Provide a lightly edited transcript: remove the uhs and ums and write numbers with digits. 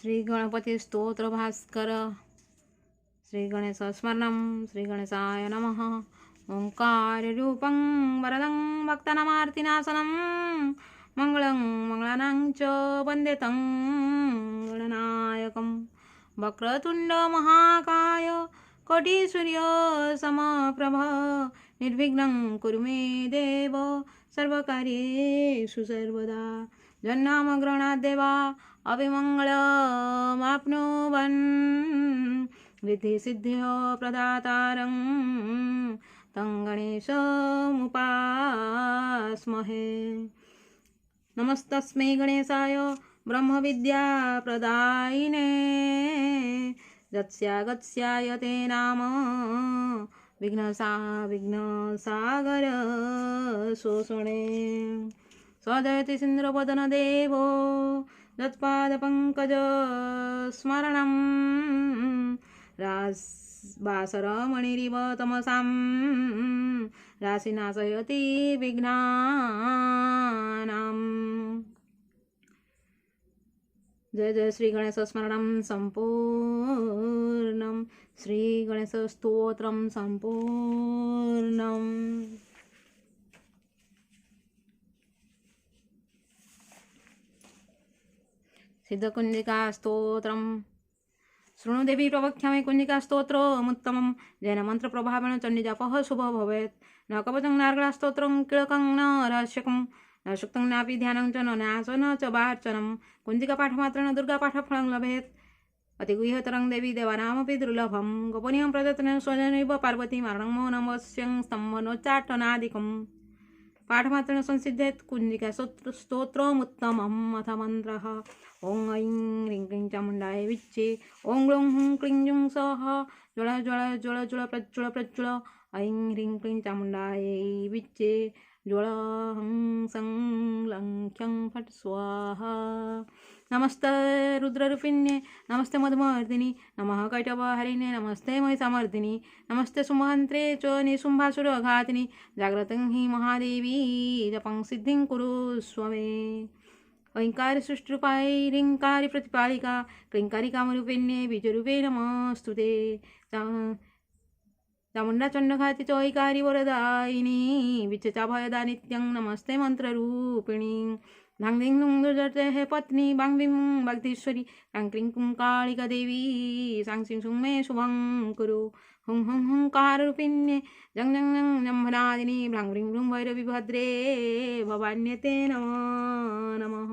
श्री गणपती स्तोत्र भास्कर श्री गणेश स्मरणं श्री गणेशाय नमः। ओंकार रूपं वरदं भक्तनामार्तिनाशनं मंगलं मंगलानां च वन्दे तं गणनायकं। वक्रतुंड महाकाय कोटिसूर्य समप्रभ निर्विघ्नं कुरु मे देव सर्वकार्येषु सर्वदा। जन्नामग्रहणात् देवा अविमङ्गलमाप्नुवन् रिद्धिसिद्ध्यो प्रदातारं तं गणेशमुपास्महे। नमस्तस्मै गणेशाय ब्रह्मविद्याप्रदायिने यस्यागस्याय ते नाम विघ्नसागर शोषणे। सजयति सिंद्रवदन देवो यत्पादपङ्कज स्मरणं वासरमणिरिव तमसां राशिनाशयति विघ्नानाम्। जय जय श्री गणेश स्मरणं संपूर्णं श्री गणेश स्तोत्रं संपूर्णम्। सिद्धकुंजिका स्तोत्रम शृणु देवी प्रवक्ष्यामि कुंजिका स्तोत्रमुत्तमं जैन मंत्र प्रभावेण चण्डीजापः शुभ भवेत्। न कवचं नार्गला स्तोत्रं किळकं न रहस्यकं न शुक्तं नापि ध्यानं च न न्यास न च वार्चनं। कुंजिका पाठमात्रेण दुर्गा पाठफलं लभेत् अतिगुह्यतरं देवी देवानामपि दुर्लभं। गोपनीयं प्रयत्नेन स्वजनैव पार्वती मारणं मौनमवश्यं स्तम्भनोच्चाटनादिकम्। पाठमात्रेण संसिद्धेत् कुंजिका स्तोत्रमुत्तमम्। अथ मन्त्रः ओं ऐं ह्रीं क्लीं चामुण्डाय विच्चे ओं ग्लौं हुं क्लीं जुं सः ज्वल ज्वल ज्वल ज्वल प्रज्वल प्रज्वल ऐं ह्रीं क्लीं चामुण्डाय विच्चे ज्वल हं सं लं ख्यं फट् स्वाहा। नमस्ते रुद्ररूपिण्ये नमस्ते मधुमर्दिनि नमः कैटभहरिणे नमस्ते महिषामर्दिनि नमस्ते सुमहन्त्रे च निशुम्भासुरघातिनि। जाग्रतं हि महादेवी जपं सिद्धिं कुरुष्व मे। ओंकार सृष्टिरूपाय ह्रींकारी प्रतिपालिका क्लींकारी कामरूपिण्ये बीजरूपे नमस्तुते। चामुण्डा चण्डघाति चौकारी वरदायिनी विच्चचाभयदा नित्यं नमस्ते मंत्ररूपिणी। धांग धिंग धुंग दुर्जटे हे पत्नी बांग बिं भक्तीश्वरी क्रां क्लीं कुं कालिका देवी सांग सिं सुं मे शुभं कुरु। हुं हुं हुंकाररूपिण्ये जं जं जं जम्भनादिनी भ्रां भ्रीं भ्रूं भैरवी भद्रे भवान्यते नमः नमः।